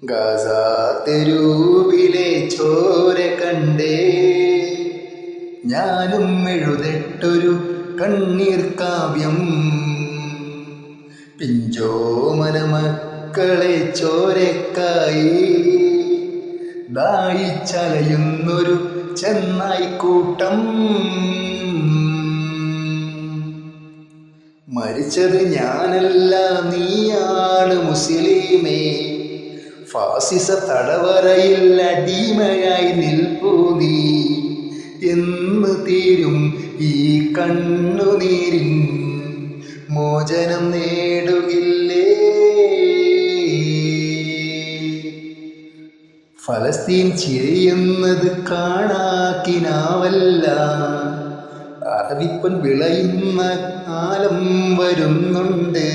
Gaza തെരുവിലെ ചോര കണ്ടേ ഞാനും എഴുതട്ടൊരു കണ്ണീർ കാവ്യം. പിഞ്ചോമന മക്കളെ ചോരക്കായി ദാഹിച്ചലയുന്നൊരു ചെന്നായിക്കൂട്ടം. മരിച്ചത് ഞാനല്ല, നീയാണ് മുസ്ലിമേ. ഫാസിസ തടവറയിൽ അടിമയായി നിൽപ്പൂ നീ. എന്ന് തീരും ഈ കണ്ണുനീരിൻ മോചനം നേടുകില്ലേ? ഫലസ്തീൻ ചിരിയുന്നത് കാണാക്കിനാവല്ല. അറബിപ്പൻ വിളയുന്ന കാലം വരുന്നുണ്ട്.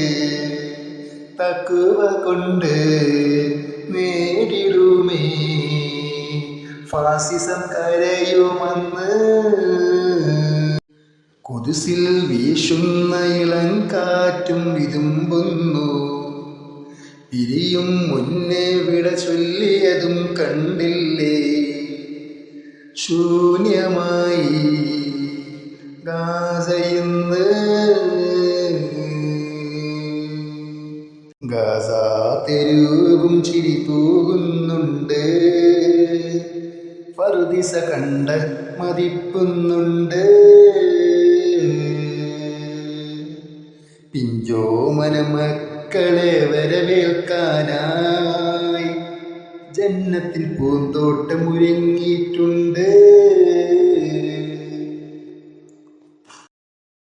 തക്കുവ കൊണ്ട് നേടിടുമേ ഫാസിസം കരയുമെന്ന്. കുതിസിൽ വീശുന്ന ഇളങ്കാറ്റും വിതുമ്പുന്നു. പിരിയും മുന്നേ വിട ചൊല്ലിയതും കണ്ടില്ലേ? ശൂന്യമായി ഗാസയിന്ന്. ഗാസ തെരുവും ചിരി തൂകുന്നുണ്ട്. ഫർദിസ കണ്ട മതിപ്പുന്നുണ്ട്. പിഞ്ചോമന മക്കളെ വരവേൽക്കാനായി ജന്നത്തിൽ പൂന്തോട്ടം ഒരുങ്ങിയിട്ടുണ്ട്.